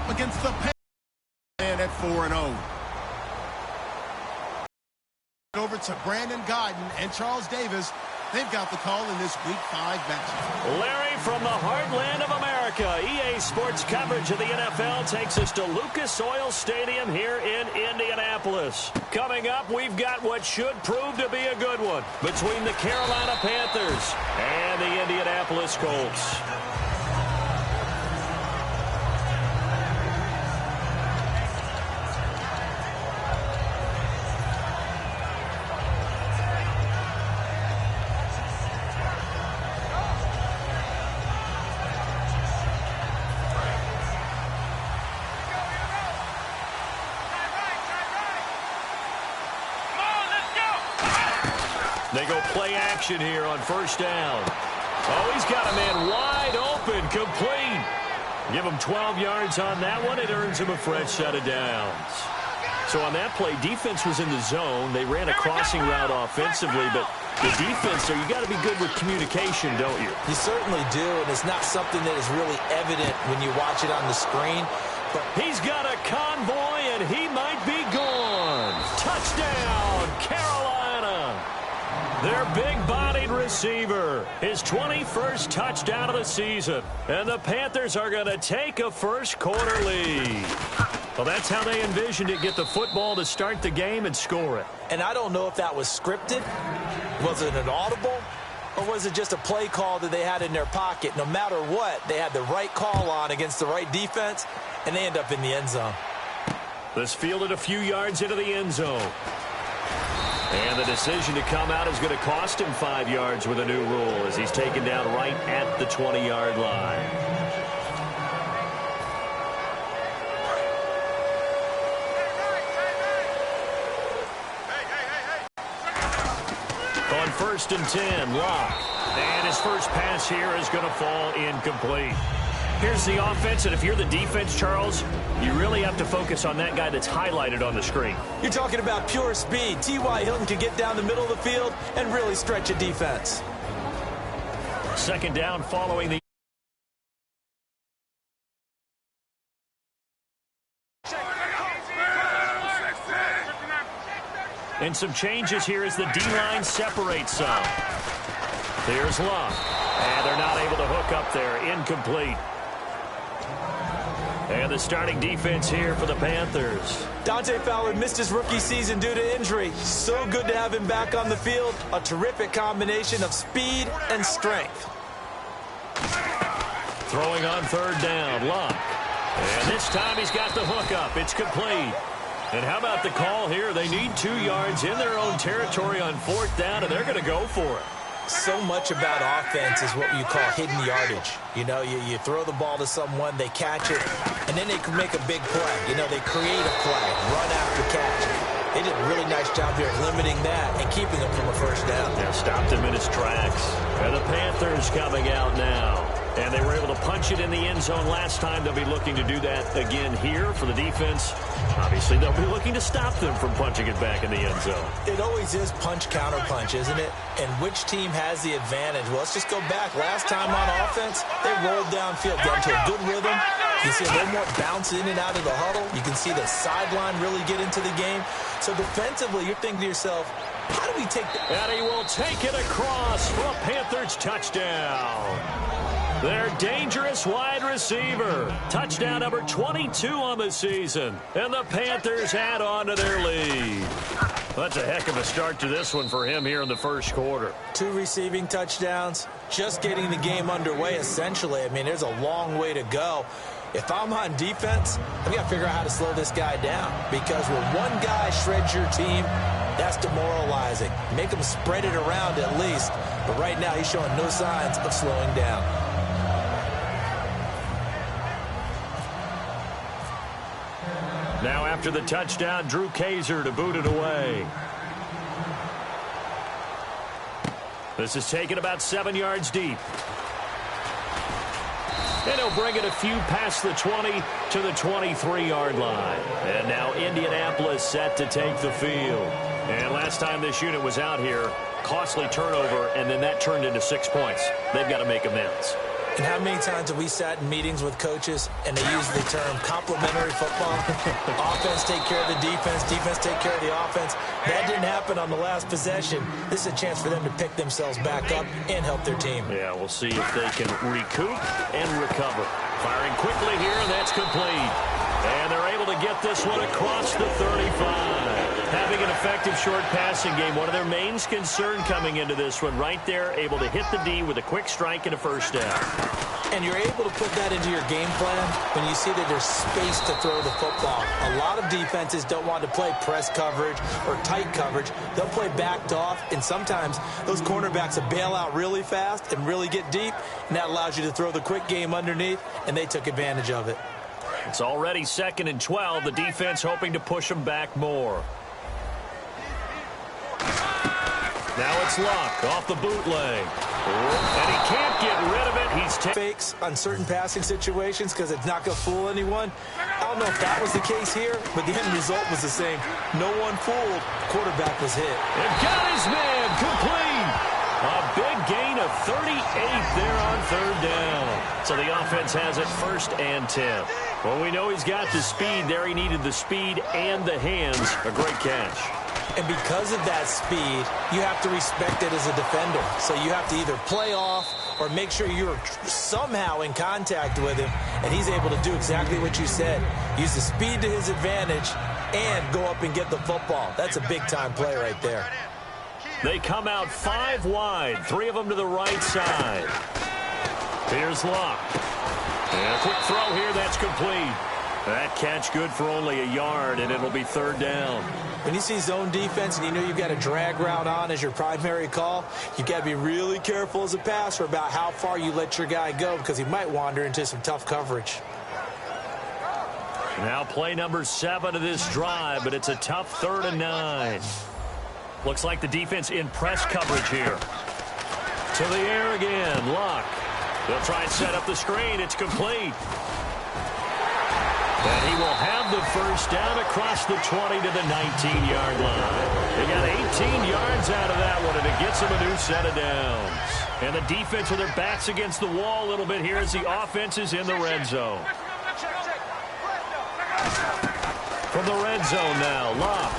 up against the Panthers at 4-0. Over to Brandon Guyton and Charles Davis. They've got the call in this Week 5 matchup. Larry, from the heartland of America, EA Sports coverage of the NFL takes us to Lucas Oil Stadium here in Indianapolis. Coming up, we've got what should prove to be a good one between the Carolina Panthers and the Indianapolis Colts. They go play action here on first down. Oh, he's got a man wide open, complete. Give him 12 yards on that one. It earns him a fresh set of downs. So on that play, defense was in the zone. They ran a crossing route offensively, but the defense, so you got to be good with communication, don't you? You certainly do, and it's not something that is really evident when you watch it on the screen. But he's got a convoy, and he might be gone. Touchdown, Carolina. Their big-bodied receiver, his 21st touchdown of the season. And the Panthers are going to take a first-quarter lead. Well, that's how they envisioned it, get the football to start the game and score it. And I don't know if that was scripted. Was it an audible? Or was it just a play call that they had in their pocket? No matter what, they had the right call on against the right defense, and they end up in the end zone. This fielded a few yards into the end zone. And the decision to come out is going to cost him 5 yards with a new rule as he's taken down right at the 20-yard line. On 1st and 10, Locke. And his first pass here is going to fall incomplete. Here's the offense, and if you're the defense, Charles, you really have to focus on that guy that's highlighted on the screen. You're talking about pure speed. T.Y. Hilton can get down the middle of the field and really stretch a defense. Second down following the... And some changes here as the D-line separates some. There's Love. And they're not able to hook up there. Incomplete. And the starting defense here for the Panthers. Dante Fowler missed his rookie season due to injury. So good to have him back on the field. A terrific combination of speed and strength. Throwing on third down, Luck. And this time he's got the hook up. It's complete. And how about the call here? They need 2 yards in their own territory on 4th down, and they're going to go for it. So much about offense is what you call hidden yardage. You know, you throw the ball to someone, they catch it, and then they can make a big play. You know, they create a play, run after catch. They did a really nice job here of limiting that and keeping him from a first down. Yeah, stopped him in his tracks. And the Panthers coming out now. And they were able to punch it in the end zone last time. They'll be looking to do that again here for the defense. Obviously, they'll be looking to stop them from punching it back in the end zone. It always is punch-counter-punch, isn't it? And which team has the advantage? Well, let's just go back. Last time on offense, they rolled downfield, got into a good rhythm. You see a little more bounce in and out of the huddle. You can see the sideline really get into the game. So defensively, you're thinking to yourself, how do we take that? And he will take it across for a Panthers touchdown. Their dangerous wide receiver. Touchdown number 22 on the season. And the Panthers add on to their lead. That's a heck of a start to this one for him here in the first quarter. 2 receiving touchdowns. Just getting the game underway, essentially. I mean, there's a long way to go. If I'm on defense, I've got to figure out how to slow this guy down. Because when one guy shreds your team, that's demoralizing. Make him spread it around at least. But right now, he's showing no signs of slowing down. Now after the touchdown, Drew Kaiser to boot it away. This is taken about 7 yards deep. And he'll bring it a few past the 20 to the 23-yard line. And now Indianapolis set to take the field. And last time this unit was out here, costly turnover, and then that turned into 6 points. They've got to make amends. And how many times have we sat in meetings with coaches and they use the term complementary football? Offense take care of the defense, defense take care of the offense. That didn't happen on the last possession. This is a chance for them to pick themselves back up and help their team. Yeah, we'll see if they can recoup and recover. Firing quickly here, and that's complete. And they're able to get this one across the 35. Having an effective short passing game, one of their main concern coming into this one, right there, able to hit the D with a quick strike and a first down. And you're able to put that into your game plan when you see that there's space to throw the football. A lot of defenses don't want to play press coverage or tight coverage. They'll play backed off, and sometimes those cornerbacks will bail out really fast and really get deep, and that allows you to throw the quick game underneath, and they took advantage of it. It's already 2nd and 12. The defense hoping to push them back more. Now it's Luck off the bootleg. And he can't get rid of it. He's fakes on certain passing situations because it's not going to fool anyone. I don't know if that was the case here, but the end result was the same. No one fooled. Quarterback was hit. And got his man complete. A big gain of 38 there on 3rd down. So the offense has it 1st and 10. Well, we know he's got the speed there. He needed the speed and the hands. A great catch. And because of that speed, you have to respect it as a defender. So you have to either play off or make sure you're somehow in contact with him. And he's able to do exactly what you said. Use the speed to his advantage and go up and get the football. That's a big-time play right there. They come out 5 wide, 3 of them to the right side. Here's Luck. And a quick throw here, that's complete. That catch good for only a yard, and it'll be 3rd down. When you see zone defense and you know you've got a drag route on as your primary call, you've got to be really careful as a passer about how far you let your guy go because he might wander into some tough coverage. Now play number 7 of this drive, but it's a tough 3rd and 9. Looks like the defense in press coverage here. To the air again, Luck. They'll try and set up the screen. It's complete. And he will have the first down across the 20 to the 19-yard line. They got 18 yards out of that one, and it gets them a new set of downs. And the defense with their backs against the wall a little bit here as the offense is in the red zone. From the red zone now, Luck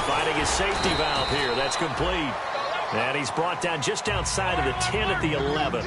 finding his safety valve here. That's complete. And he's brought down just outside of the 10 at the 11.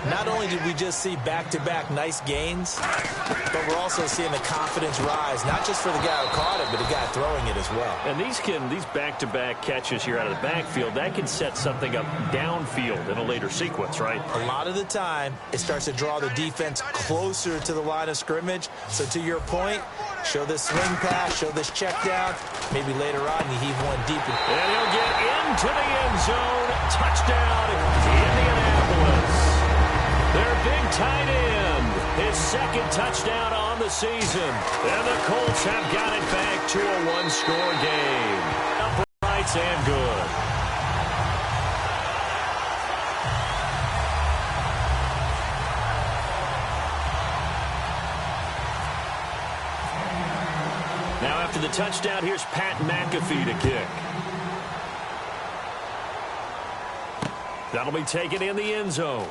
Not only did we just see back-to-back nice gains, but we're also seeing the confidence rise, not just for the guy who caught it, but the guy throwing it as well. And these back-to-back catches here out of the backfield, that can set something up downfield in a later sequence, right? A lot of the time, it starts to draw the defense closer to the line of scrimmage. So to your point, show this swing pass, show this check down. Maybe later on you heave one deep. And he'll get into the end zone. Touchdown, Indianapolis. Their big tight end, his 2nd touchdown on the season. And the Colts have got it back to a 1-score game. Uprights and good. Now after the touchdown, here's Pat McAfee to kick. That'll be taken in the end zone.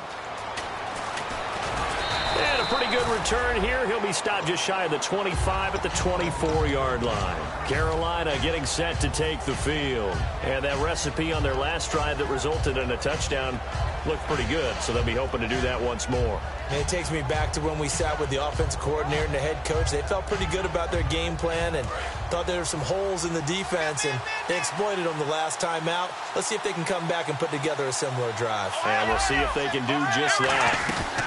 And a pretty good return here. He'll be stopped just shy of the 25 at the 24-yard line. Carolina getting set to take the field. And that recipe on their last drive that resulted in a touchdown looked pretty good, so they'll be hoping to do that once more. And it takes me back to when we sat with the offensive coordinator and the head coach. They felt pretty good about their game plan and thought there were some holes in the defense, and they exploited them the last time out. Let's see if they can come back and put together a similar drive. And we'll see if they can do just that.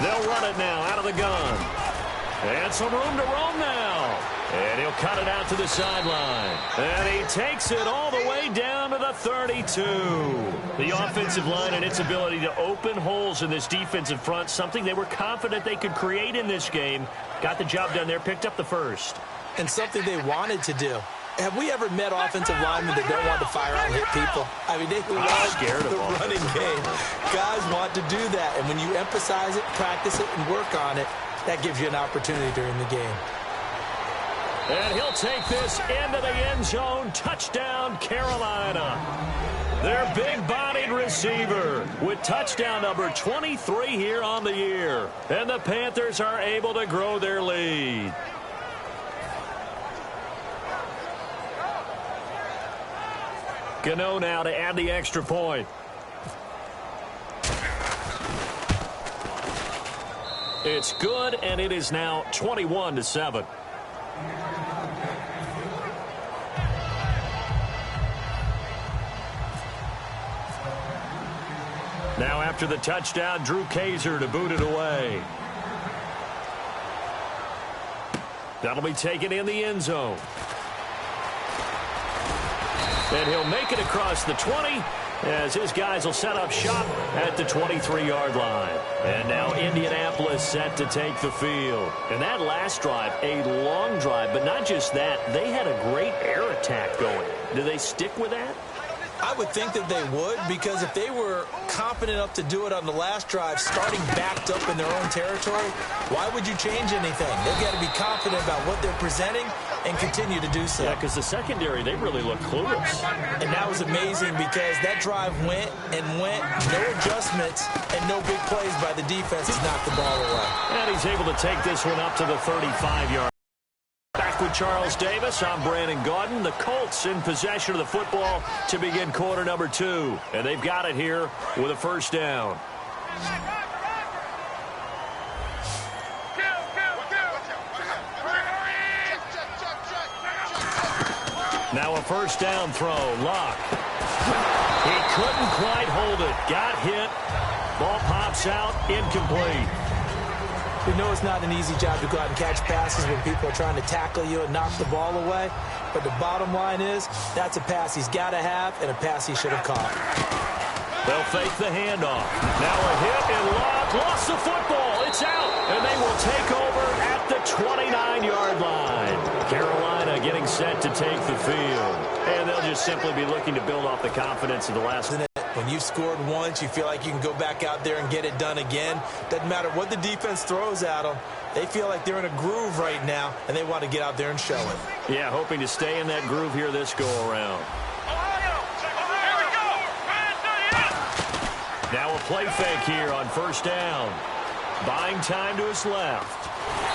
They'll run it now out of the gun. And some room to roam now. And he'll cut it out to the sideline. And he takes it all the way down to the 32. The offensive line and its ability to open holes in this defensive front, something they were confident they could create in this game. Got the job done there, picked up the first. And something they wanted to do. Have we ever met offensive linemen that don't want to fire out and hit people? I mean, they love the running game. Guys want to do that. And when you emphasize it, practice it, and work on it, that gives you an opportunity during the game. And he'll take this into the end zone. Touchdown, Carolina. Their big-bodied wide receiver with touchdown number 23 here on the year. And the Panthers are able to grow their lead. Gano now to add the extra point. It's good, and it is now 21-7. Now after the touchdown, Drew Kaiser to boot it away. That'll be taken in the end zone. And he'll make it across the 20 as his guys will set up shop at the 23-yard line. And now Indianapolis set to take the field. And that last drive, a long drive, but not just that, they had a great air attack going. Do they stick with that? I would think that they would, because if they were confident enough to do it on the last drive, starting backed up in their own territory, why would you change anything? They've got to be confident about what they're presenting and continue to do so. Yeah, because the secondary, they really look clueless. And that was amazing because that drive went and went, no adjustments and no big plays by the defense to knock the ball away. And he's able to take this one up to the 35-yard. Back with Charles Davis, I'm Brandon Gaudin. The Colts in possession of the football to begin quarter number 2. And they've got it here with a first down. Now a first down throw. Luck. He couldn't quite hold it. Got hit. Ball pops out. Incomplete. We know it's not an easy job to go out and catch passes when people are trying to tackle you and knock the ball away. But the bottom line is, that's a pass he's got to have and a pass he should have caught. They'll fake the handoff. Now a hit and Luck lost the football. It's out. And they will take over at the 29-yard line. Carolina getting set to take the field. And they'll just simply be looking to build off the confidence of the last. When you've scored once, you feel like you can go back out there and get it done again. Doesn't matter what the defense throws at them. They feel like they're in a groove right now, and they want to get out there and show it. Yeah, hoping to stay in that groove here this go-around. Now a play fake here on first down. Buying time to his left.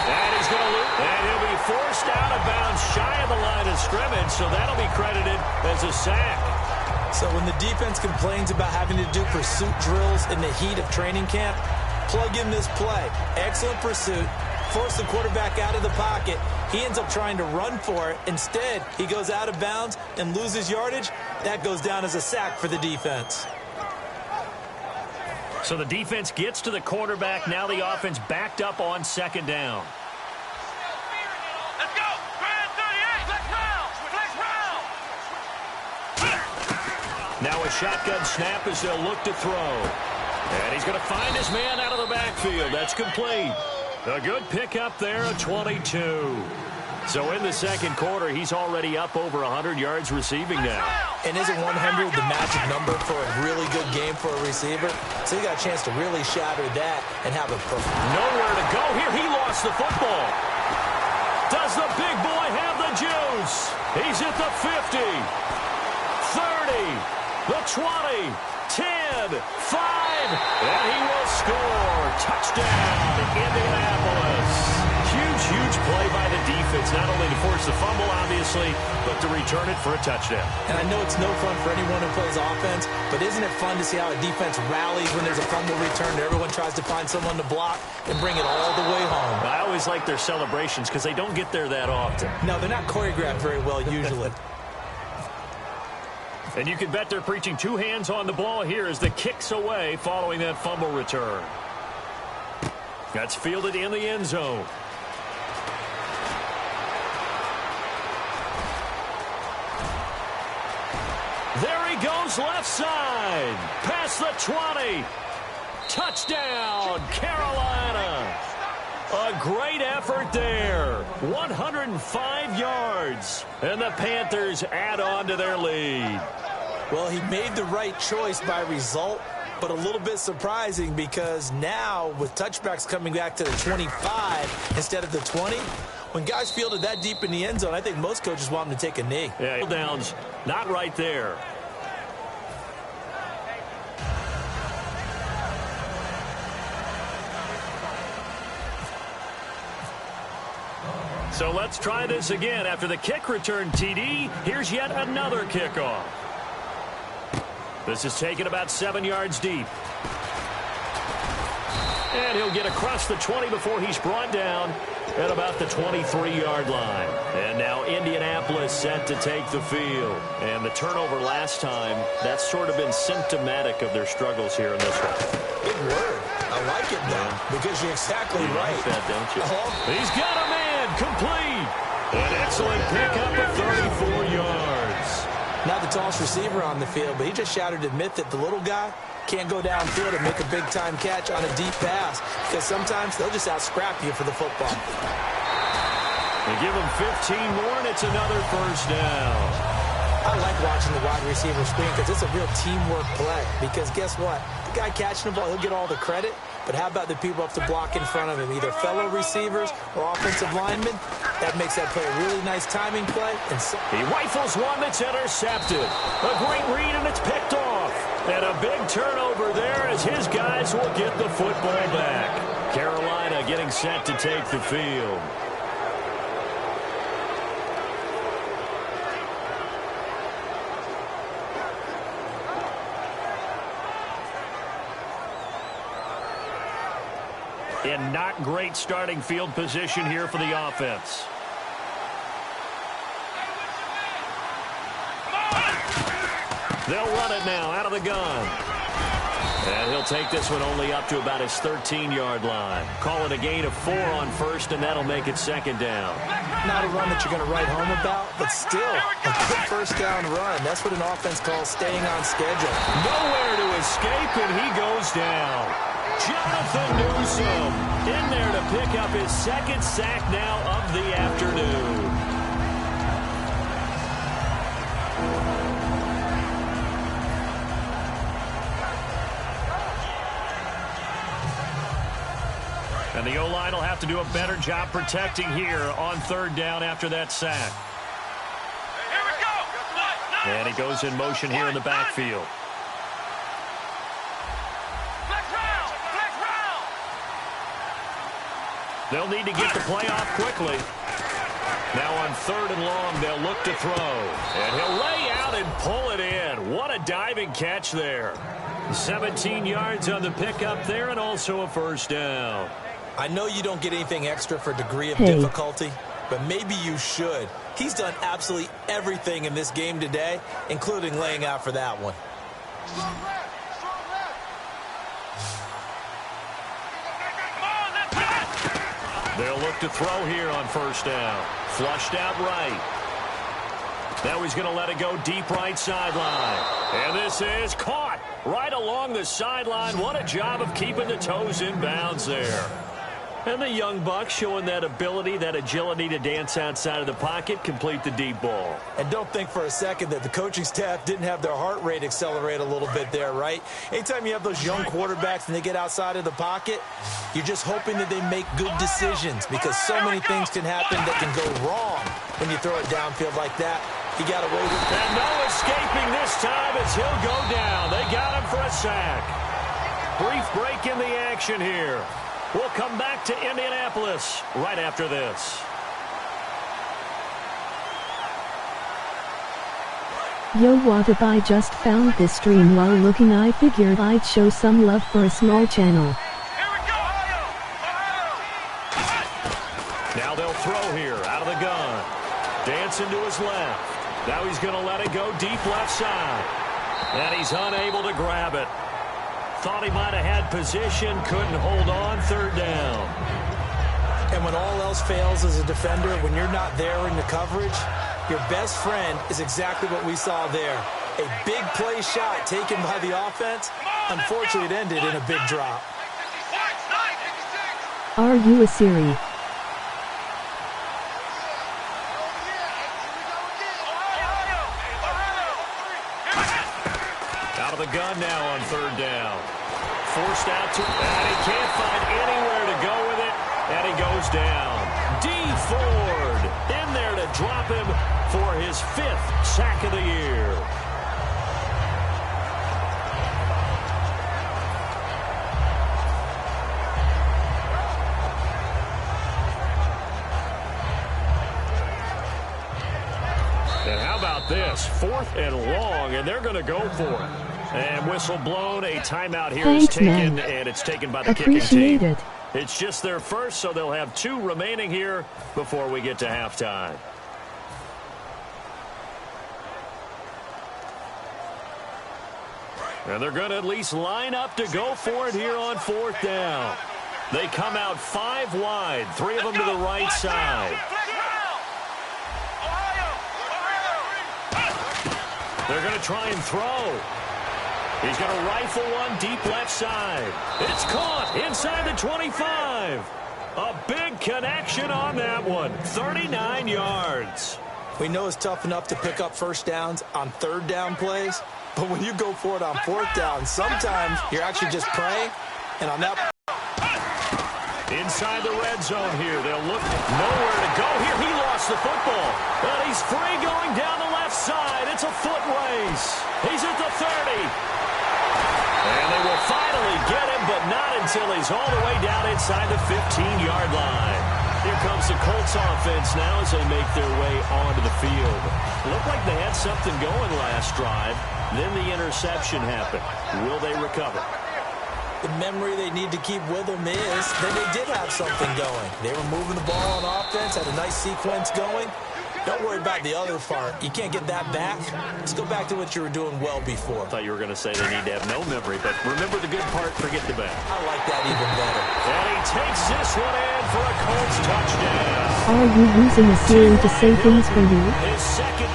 And he's going to lose. And he'll be forced out of bounds shy of the line of scrimmage, so that'll be credited as a sack. So when the defense complains about having to do pursuit drills in the heat of training camp, plug in this play. Excellent pursuit. Force the quarterback out of the pocket. He ends up trying to run for it. Instead, he goes out of bounds and loses yardage. That goes down as a sack for the defense. So the defense gets to the quarterback. Now the offense backed up on second down. Let's go. 38. Flex round. Flex round. Now a shotgun snap as they'll look to throw. And he's going to find his man out of the backfield. That's complete. A good pickup there, a 22. So in the second quarter, he's already up over 100 yards receiving now. And isn't 100 the magic number for a really good game for a receiver? So he got a chance to really shatter that and have a perfect. Nowhere to go here. He lost the football. Does the big boy have the juice? He's at the 50, 30. The 20, 10, 5, and he will score. Touchdown, Indianapolis. Huge play by the defense, not only to force the fumble, obviously, but to return it for a touchdown. And I know it's no fun for anyone who plays offense, but isn't it fun to see how a defense rallies when there's a fumble return? Everyone tries to find someone to block and bring it all the way home. I always like their celebrations because they don't get there that often. No, they're not choreographed very well usually. And you can bet they're preaching two hands on the ball here as the kicks away following that fumble return. That's fielded in the end zone. There he goes left side. Past the 20. Touchdown, Carolina. A great effort there. 105 yards. And the Panthers add on to their lead. Well, he made the right choice by result, but a little bit surprising because now with touchbacks coming back to the 25 instead of the 20, when guys fielded that deep in the end zone, I think most coaches want them to take a knee. Yeah, downs not right there. So let's try this again. After the kick return TD, here's yet another kickoff. This is taken about 7 yards deep. And he'll get across the 20 before he's brought down at about the 23-yard line. And now Indianapolis set to take the field. And the turnover last time, that's sort of been symptomatic of their struggles here in this one. Big word. I like it, though, because you're exactly right. Like that, don't you? He's got a man complete. An excellent pickup of 34 yards. Not the tallest receiver on the field, but he just shouted to admit that the little guy can't go downfield and make a big-time catch on a deep pass, because sometimes they'll just out-scrap you for the football. They give him 15 more, and it's another first down. I like watching the wide receiver screen because it's a real teamwork play. Because guess what? The guy catching the ball, he'll get all the credit. But how about the people up to block in front of him, either fellow receivers or offensive linemen? That makes that play a really nice timing play. And he rifles one that's intercepted. A great read, and it's picked off. And a big turnover there as his guys will get the football back. Carolina getting set to take the field. In not great starting field position here for the offense. They'll run it now out of the gun. And he'll take this one only up to about his 13-yard line. Call it a gain of 4 on first, and that'll make it second down. Not a run that you're going to write home about, but still a good first down run. That's what an offense calls staying on schedule. Nowhere to escape, and he goes down. Jonathan Newsom in there to pick up his second sack now of the afternoon. And the O-line will have to do a better job protecting here on third down after that sack. Here we go. And he goes in motion here in the backfield. They'll need to get the play off quickly. Now on third and long, they'll look to throw. And he'll lay out and pull it in. What a diving catch there. 17 yards on the pickup there, and also a first down. I know you don't get anything extra for degree of difficulty, but maybe you should. He's done absolutely everything in this game today, including laying out for that one. They'll look to throw here on first down. Flushed out right. Now he's going to let it go deep right sideline. And this is caught right along the sideline. What a job of keeping the toes in bounds there. And the young buck showing that ability, that agility to dance outside of the pocket, complete the deep ball. And don't think for a second that the coaching staff didn't have their heart rate accelerate a little bit there, right? Anytime you have those young quarterbacks and they get outside of the pocket, you're just hoping that they make good decisions, because so many things can happen that can go wrong when you throw it downfield like that. He got away with it. And no escaping this time as he'll go down. They got him for a sack. Brief break in the action here. We'll come back to Indianapolis right after this. Yo, what up? I just found this stream while looking. I figured I'd show some love for a small channel. Now they'll throw here out of the gun. Dancing to his left. Now he's going to let it go deep left side. And he's unable to grab it. Thought he might have had position, couldn't hold on, third down. And when all else fails as a defender, when you're not there in the coverage, your best friend is exactly what we saw there. A big play shot taken by the offense. Unfortunately, it ended in a big drop. Are you a Siri? Out of the gun now on third down. Forced out to, and he can't find anywhere to go with it, and he goes down. D. Ford in there to drop him for his 5th sack of the year. about this? 4th and long, and they're going to go for it. And whistle blown, a timeout here is taken, and it's taken by the kicking team. It's just their first, so they'll have 2 remaining here before we get to halftime. And they're going to at least line up to go for it here on 4th down. They come out 5 wide, 3 of them to the right side. They're going to try and throw. He's going to rifle one deep left side. It's caught inside the 25. A big connection on that one. 39 yards. We know it's tough enough to pick up first downs on 3rd down plays, but when you go for it on 4th down, sometimes you're actually just praying, and on that... Inside the red zone here. They'll look nowhere to go here. He lost the football. But he's free going down the left side. It's a foot race. He's at the 30. And they will finally get him, but not until he's all the way down inside the 15-yard line. Here comes the Colts offense now as they make their way onto the field. Looked like they had something going last drive. Then the interception happened. Will they recover? The memory they need to keep with them is that they did have something going. They were moving the ball on offense, had a nice sequence going. Don't worry about the other part. You can't get that back. Let's go back to what you were doing well before. I thought you were going to say they need to have no memory, but remember the good part, forget the bad. I like that even better. And he takes this one in for a Colts touchdown. Are you using a Siri to say things for you?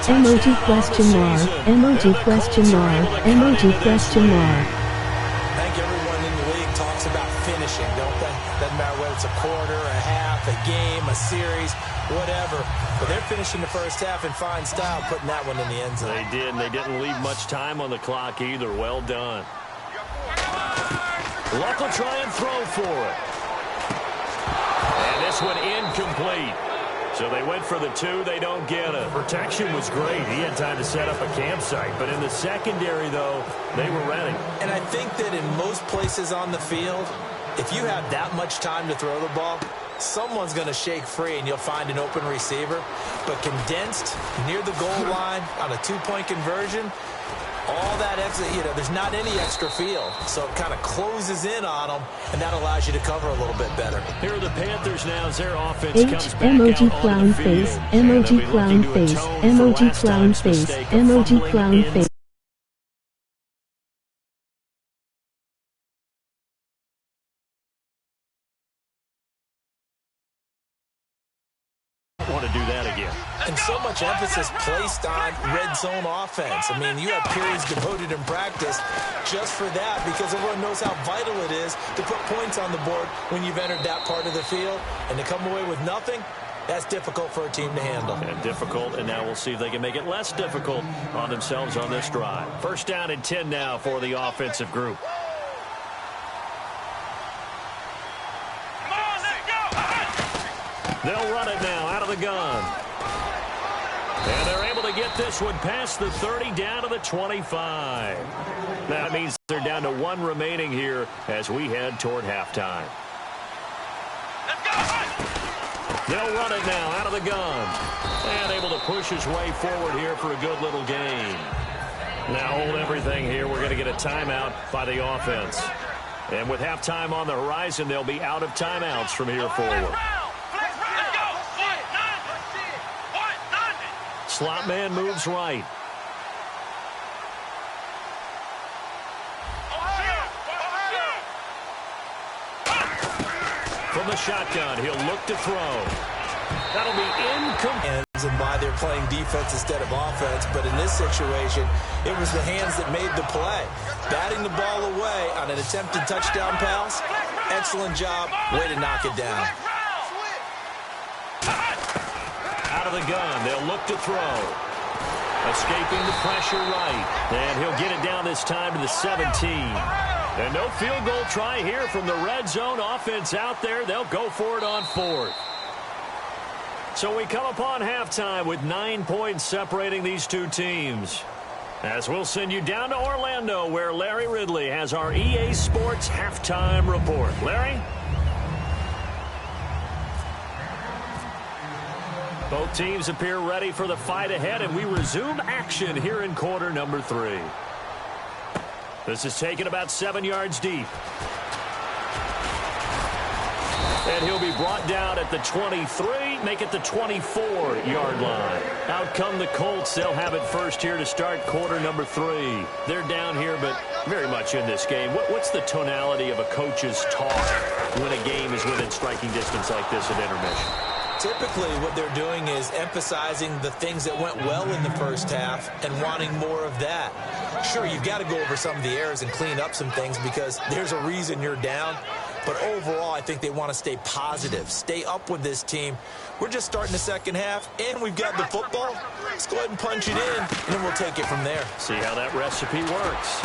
Emoji question mark, emoji question mark, emoji question mark. I think everyone in the league talks about finishing, don't they? Doesn't matter whether it's a quarter, a half, a game, a series, whatever. But they're finishing the first half in fine style, putting that one in the end zone. They did, and they didn't leave much time on the clock either. Well done. Luck will try and throw for it. And this one incomplete. So they went for the 2. They don't get it. Protection was great. He had time to set up a campsite. But in the secondary, though, they were ready. And I think that in most places on the field, if you have that much time to throw the ball, someone's going to shake free and you'll find an open receiver. But condensed near the goal line on a 2-point conversion, all that extra, there's not any extra field. So it kind of closes in on them, and that allows you to cover a little bit better. Here are the Panthers now as their offense comes back emoji out clown on the face, field. emoji clown face, emoji clown face, emoji clown face. Want to do that again. And so much emphasis placed on red zone offense. I mean, you have periods devoted in practice just for that because everyone knows how vital it is to put points on the board when you've entered that part of the field. And to come away with nothing, that's difficult for a team to handle. And difficult, and now we'll see if they can make it less difficult on themselves on this drive. First down and 10 now for the offensive group. They'll run it now out of the gun. And they're able to get this one past the 30 down to the 25. That means they're down to 1 remaining here as we head toward halftime. They'll run it now out of the gun. And able to push his way forward here for a good little gain. Now hold everything here. We're going to get a timeout by the offense. And with halftime on the horizon, they'll be out of timeouts from here forward. Slot man moves right. From the shotgun, he'll look to throw. That'll be incomplete. And why they're playing defense instead of offense, but in this situation, it was the hands that made the play. Batting the ball away on an attempted touchdown pass. Excellent job. Way to knock it down. Out of the gun, they'll look to throw. Escaping the pressure right. And he'll get it down this time to the 17. And no field goal try here from the red zone offense out there. They'll go for it on 4th. So we come upon halftime with 9 points separating these two teams. As we'll send you down to Orlando where Larry Ridley has our EA Sports halftime report. Larry? Both teams appear ready for the fight ahead, and we resume action here in quarter number 3. This is taken about 7 yards deep. And he'll be brought down at the 23, make it the 24-yard line. Out come the Colts. They'll have it first here to start quarter number 3. They're down here, but very much in this game. What's the tonality of a coach's talk when a game is within striking distance like this at intermission? Typically, what they're doing is emphasizing the things that went well in the first half and wanting more of that. Sure, you've got to go over some of the errors and clean up some things because there's a reason you're down. But overall, I think they want to stay positive, stay up with this team. We're just starting the second half, and we've got the football. Let's go ahead and punch it in, and then we'll take it from there. See how that recipe works.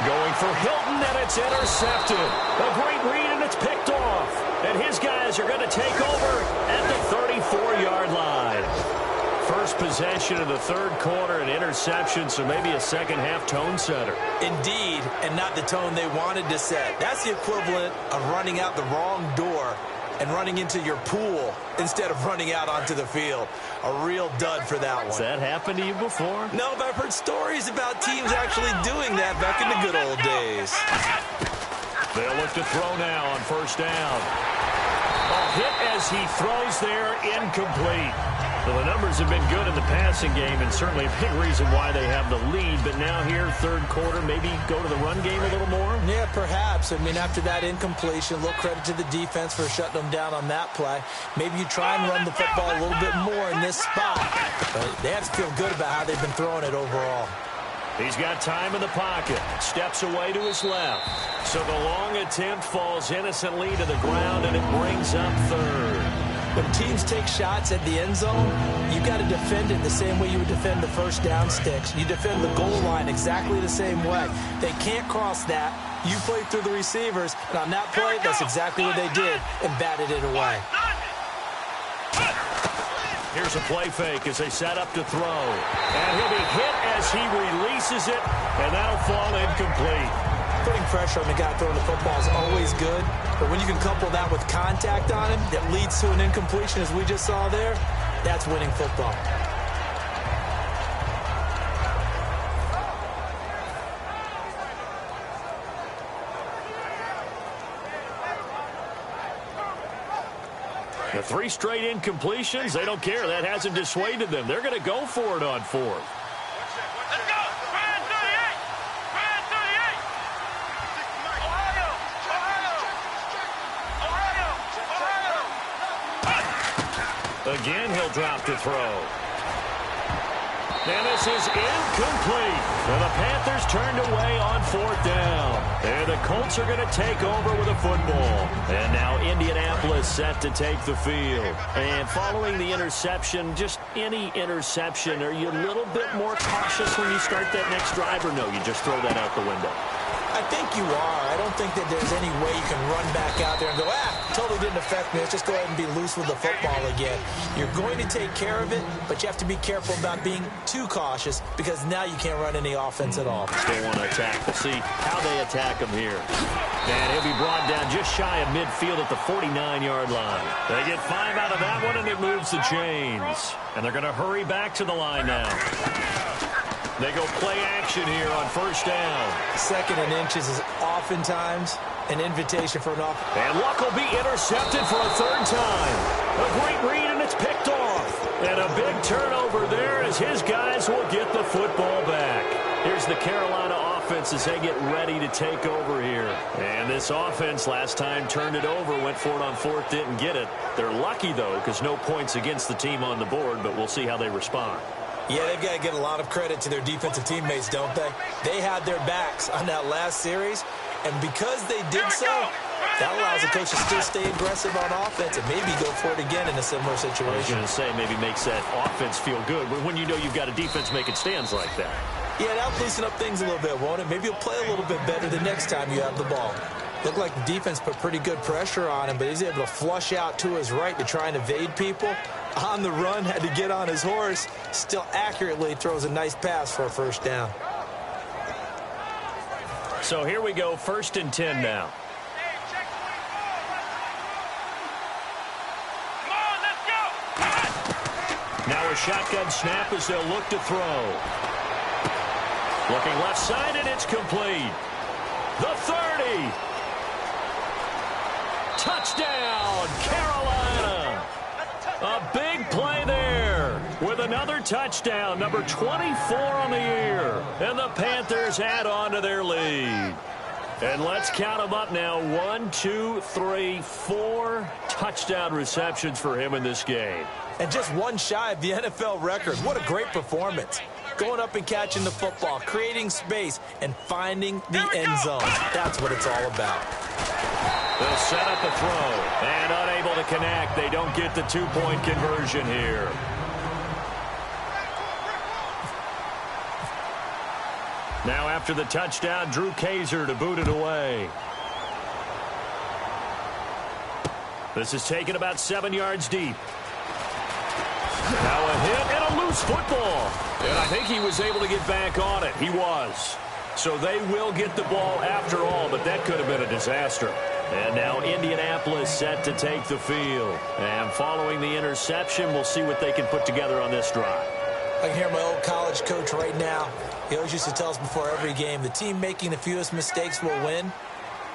Going for Hilton, and it's intercepted. A great read, and it's picked off. And his guys are going to take over at the 34-yard line. First possession of the third quarter, an interception, so maybe a second-half tone setter. Indeed, and not the tone they wanted to set. That's the equivalent of running out the wrong door and running into your pool instead of running out onto the field. A real dud for that one. Has that happened to you before? No, but I've heard stories about teams actually doing that back in the good old days. They'll look to throw now on first down. A hit as he throws there, incomplete. Well, the numbers have been good in the passing game, and certainly a big reason why they have the lead. But now here, third quarter, maybe go to the run game a little more? Yeah, perhaps. I mean, after that incompletion, a little credit to the defense for shutting them down on that play. Maybe you try and run the football a little bit more in this spot. But they have to feel good about how they've been throwing it overall. He's got time in the pocket. Steps away to his left. So the long attempt falls innocently to the ground, and it brings up third. When teams take shots at the end zone, you've got to defend it the same way you would defend the first down sticks. You defend the goal line exactly the same way. They can't cross that. You play through the receivers, and on that play, that's exactly what they did and batted it away. Here's a play fake as they set up to throw. And he'll be hit as he releases it, and that'll fall incomplete. Putting pressure on the guy throwing the football is always good, but when you can couple that with contact on him that leads to an incompletion, as we just saw there, that's winning football. The 3 straight incompletions, they don't care. That hasn't dissuaded them. They're going to go for it on fourth. Let's go. Brand 38. Brand 38. Ohio. Ohio. Ohio. Again, he'll drop to throw. And this is incomplete. And the Panthers turned away on fourth down. And the Colts are going to take over with a football. And now Indianapolis set to take the field. And following the interception, just any interception, are you a little bit more cautious when you start that next drive, or no, you just throw that out the window? I think you are. I don't think that there's any way you can run back out there and go, totally didn't affect me. Let's just go ahead and be loose with the football again. You're going to take care of it, but you have to be careful about being too cautious because now you can't run any offense at all. They want to attack. We'll see how they attack him here. And he'll be brought down just shy of midfield at the 49-yard line. They get 5 out of that one, and it moves the chains. And they're going to hurry back to the line now. They go play action here on first down. Second and inches is oftentimes an invitation for an off. And Luck will be intercepted for a third time. A great read, and it's picked off. And a big turnover there as his guys will get the football back. Here's the Carolina offense as they get ready to take over here. And this offense last time turned it over, went for it on fourth, didn't get it. They're lucky, though, because no points against the team on the board, but we'll see how they respond. Yeah, they've got to get a lot of credit to their defensive teammates, don't they? They had their backs on that last series, and because they did so, that allows the coach to still stay aggressive on offense and maybe go for it again in a similar situation. I was going to say maybe makes that offense feel good, but when you know you've got a defense making stands like that. Yeah, that'll loosen up things a little bit, won't it? Maybe you'll play a little bit better the next time you have the ball. Looked like the defense put pretty good pressure on him, but he's able to flush out to his right to try and evade people. On the run, had to get on his horse. Still accurately throws a nice pass for a first down. So here we go, 1st and 10 now. Now a shotgun snap as they'll look to throw. Looking left side, and it's complete. The 30. Touchdown, Carolina. A big play there with another touchdown, number 24 on the year. And the Panthers add on to their lead. And let's count them up now. 1, 2, 3, 4 touchdown receptions for him in this game. And just one shy of the NFL record. What a great performance. Going up and catching the football, creating space, and finding the end zone. That's what it's all about. They'll set up a throw, and unable to connect. They don't get the two-point conversion here. Now after the touchdown, Drew Kaiser to boot it away. This is taken about 7 yards deep. Now a hit and a loose football. And I think he was able to get back on it. He was. So they will get the ball after all, but that could have been a disaster. And now Indianapolis set to take the field. And following the interception, we'll see what they can put together on this drive. I can hear my old college coach right now. He always used to tell us before every game, the team making the fewest mistakes will win.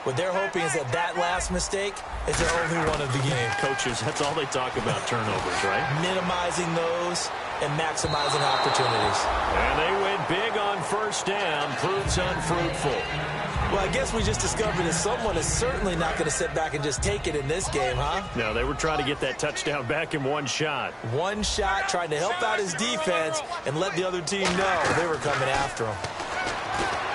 What they're hoping is that last mistake is their only one of the game. Coaches, that's all they talk about, turnovers, right? Minimizing those and maximizing opportunities. And they went big on first down, proves unfruitful. Well, I guess we just discovered that someone is certainly not going to sit back and just take it in this game, huh? No, they were trying to get that touchdown back in one shot. One shot, trying to help out his defense and let the other team know they were coming after him.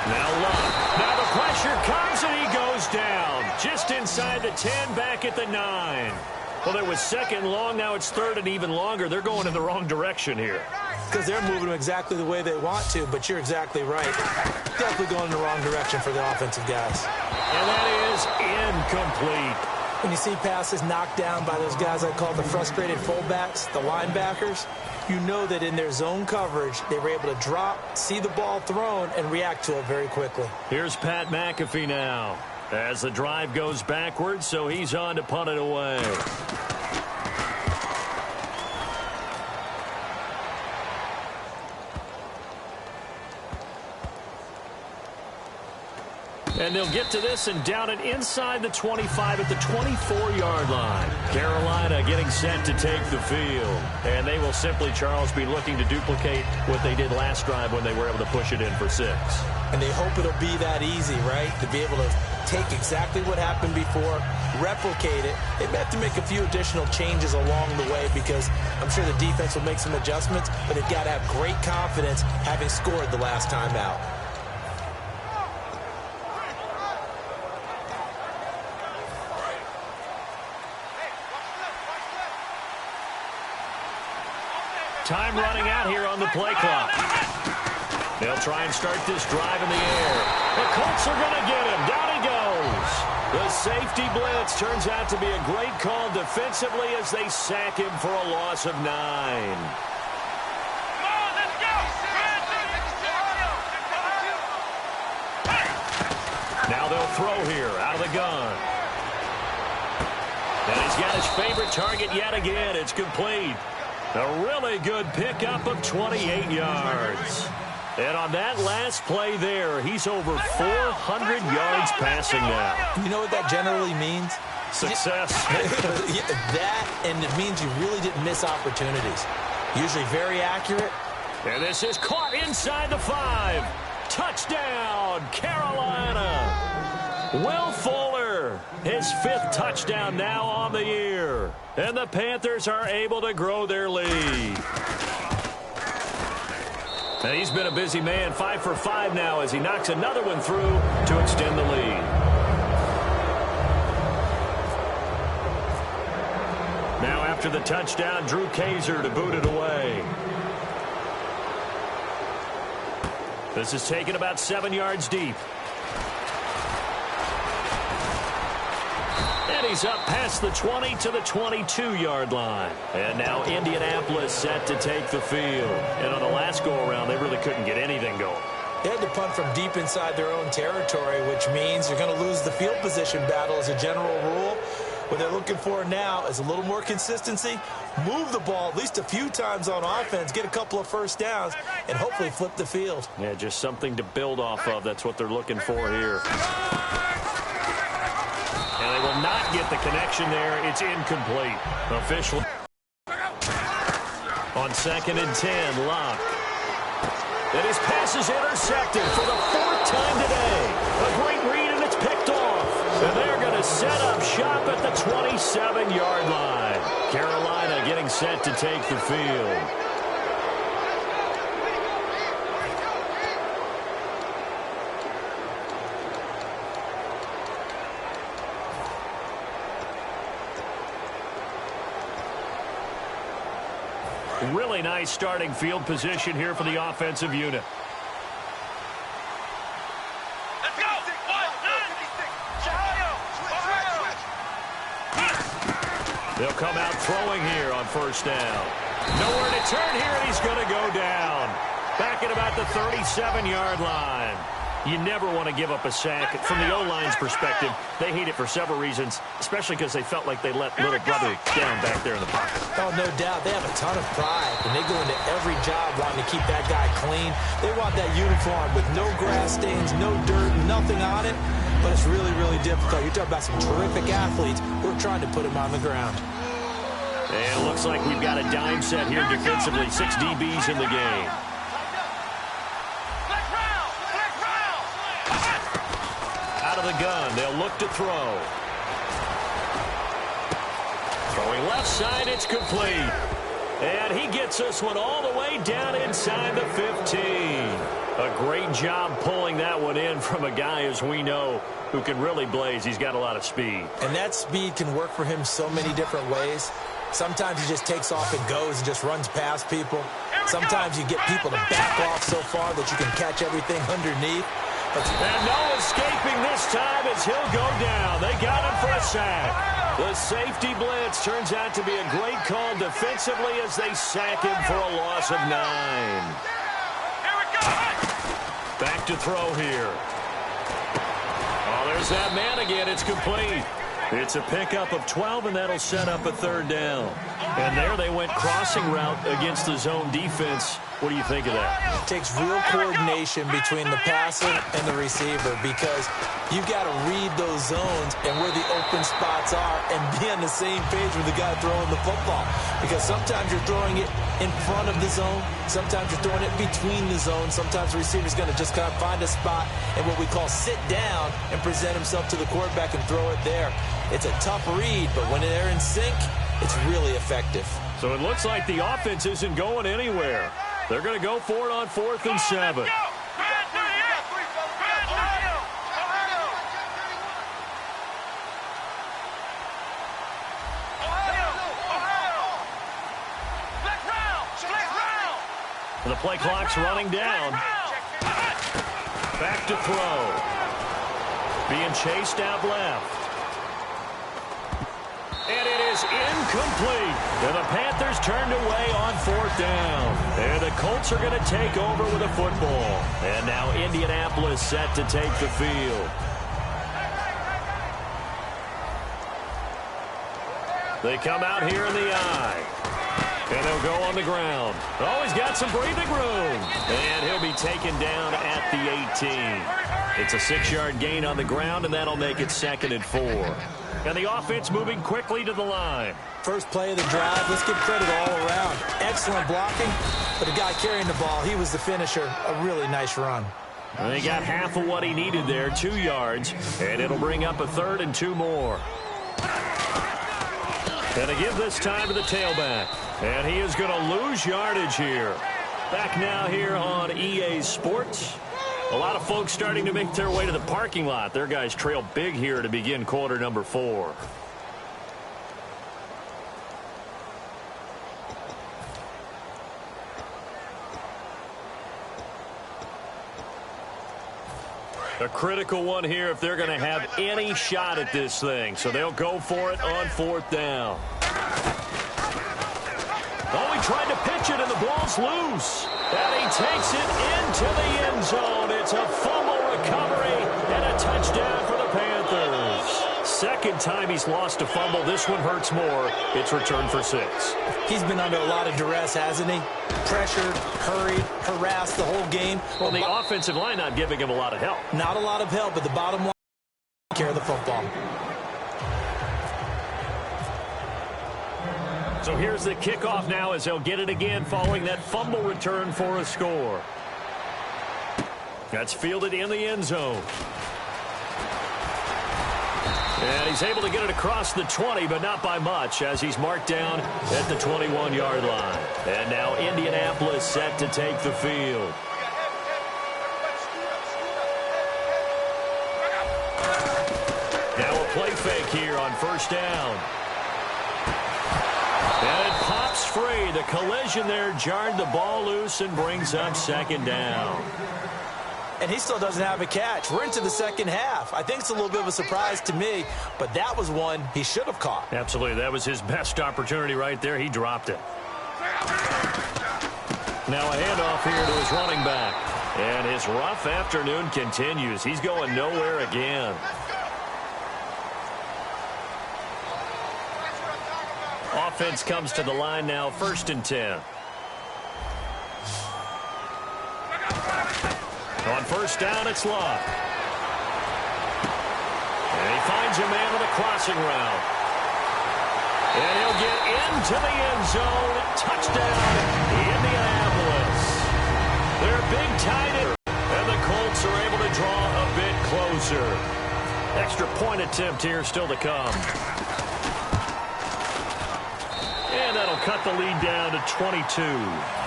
Now Love. Now the pressure comes and he goes down. Just inside the 10, back at the 9. Well, there was second long. Now it's third and even longer. They're going in the wrong direction here. Because they're moving exactly the way they want to, but you're exactly right. Definitely going in the wrong direction for the offensive guys. And that is incomplete. When you see passes knocked down by those guys I call the frustrated fullbacks, the linebackers, you know that in their zone coverage, they were able to drop, see the ball thrown, and react to it very quickly. Here's Pat McAfee now as the drive goes backwards, so he's on to punt it away. And they'll get to this and down it inside the 25 at the 24-yard line. Carolina getting set to take the field. And they will simply, Charles, be looking to duplicate what they did last drive when they were able to push it in for 6. And they hope it'll be that easy, right? To be able to take exactly what happened before, replicate it. They may have to make a few additional changes along the way because I'm sure the defense will make some adjustments, but they've got to have great confidence having scored the last time out. Time running out here on the play clock. They'll try and start this drive in the air. The Colts are going to get him. Down he goes. The safety blitz turns out to be a great call defensively as they sack him for a loss of 9. Now they'll throw here out of the gun. And he's got his favorite target yet again. It's complete. A really good pickup of 28 yards. And on that last play there, he's over 400 yards passing now. You know what that generally means? Success. That, and it means you really didn't miss opportunities. Usually very accurate. And this is caught inside the 5. Touchdown, Carolina. Will Fuller, his 5th touchdown now on the year. And the Panthers are able to grow their lead. And he's been a busy man, 5 for 5 now as he knocks another one through to extend the lead. Now after the touchdown, Drew Kaiser to boot it away. This is taken about 7 yards deep. And he's up past the 20 to the 22-yard line. And now Indianapolis set to take the field. And on the last go-around, they really couldn't get anything going. They had to punt from deep inside their own territory, which means you're going to lose the field position battle as a general rule. What they're looking for now is a little more consistency, move the ball at least a few times on offense, get a couple of first downs, and hopefully flip the field. Yeah, just something to build off of. That's what they're looking for here. And they will not get the connection there. It's incomplete. Official. On 2nd and 10, Locke. And his pass is intercepted for the 4th time today. A great read, and it's picked off. And they're going to set up shop at the 27-yard line. Carolina getting set to take the field. Really nice starting field position here for the offensive unit. Let's go. They'll come out throwing here on 1st down. Nowhere to turn here, and he's going to go down. Back at about the 37-yard line. You never want to give up a sack. From the O-line's perspective, they hate it for several reasons, especially because they felt like they let little brother down back there in the pocket. Oh, no doubt. They have a ton of pride, and they go into every job wanting to keep that guy clean. They want that uniform with no grass stains, no dirt, nothing on it. But it's really, really difficult. You're talking about some terrific athletes who are trying to put him on the ground. And it looks like we've got a dime set here defensively. 6 DBs in the game. Out of the gun, they'll look to throw. Throwing left side, it's complete. And he gets this one all the way down inside the 15. A great job pulling that one in from a guy, as we know, who can really blaze. He's got a lot of speed. And that speed can work for him so many different ways. Sometimes he just takes off and goes and just runs past people. Sometimes you get people to back off so far that you can catch everything underneath. And no escaping this time as he'll go down. They got him for a sack. The safety blitz turns out to be a great call defensively as they sack him for a loss of 9. Back to throw here. Oh, there's that man again. It's complete. It's a pickup of 12, and that'll set up a 3rd down. And there they went crossing route against the zone defense. What do you think of that? It takes real coordination between the passer and the receiver because you've got to read those zones and where the open spots are and be on the same page with the guy throwing the football. Because sometimes you're throwing it in front of the zone. Sometimes you're throwing it between the zones. Sometimes the receiver's going to just kind of find a spot and what we call sit down and present himself to the quarterback and throw it there. It's a tough read, but when they're in sync, it's really effective. So it looks like the offense isn't going anywhere. They're going to go for it on 4th and 7. And the play clock's running down. Back to throw. Being chased out left. And it is incomplete. And the Panthers turned away on 4th down. And the Colts are going to take over with a football. And now Indianapolis set to take the field. They come out here in the I. And they'll go on the ground. Oh, he's got some breathing room. And he'll be taken down at the 18. It's a 6-yard gain on the ground, and that'll make it 2nd and 4. And the offense moving quickly to the line. First play of the drive, let's give credit all around. Excellent blocking, but the guy carrying the ball, he was the finisher. A really nice run. And he got half of what he needed there, 2 yards, and it'll bring up a 3rd and 2 more. And to give this time to the tailback. And he is going to lose yardage here. Back now here on EA Sports. A lot of folks starting to make their way to the parking lot. Their guys trail big here to begin quarter number 4. A critical one here if they're going to have any shot at this thing. So they'll go for it on 4th down. Oh, he tried to pitch it, and the ball's loose. And he takes it into the end zone. It's a fumble recovery and a touchdown for the Panthers. second time he's lost a fumble. This one hurts more. It's returned for 6. He's been under a lot of duress, hasn't he? Pressured, hurried, harassed the whole game. Well, the offensive line not giving him a lot of help. Not a lot of help, but the bottom line, care of the football. So here's the kickoff now as they'll get it again following that fumble return for a score. That's fielded in the end zone. And he's able to get it across the 20, but not by much, as he's marked down at the 21-yard line. And now Indianapolis set to take the field. Now a play fake here on first down. And it pops free. The collision there jarred the ball loose and brings up second down. And he still doesn't have a catch. We're into the second half. I think it's a little bit of a surprise to me, but that was one he should have caught. Absolutely. That was his best opportunity right there. He dropped it. Now a handoff here to his running back. And his rough afternoon continues. He's going nowhere again. Offense comes to the line now, 1st and 10. On first down, it's Love. And he finds a man with a crossing route. And he'll get into the end zone. Touchdown, Indianapolis. They're big tight end. And the Colts are able to draw a bit closer. Extra point attempt here still to come. And that'll cut the lead down to 22.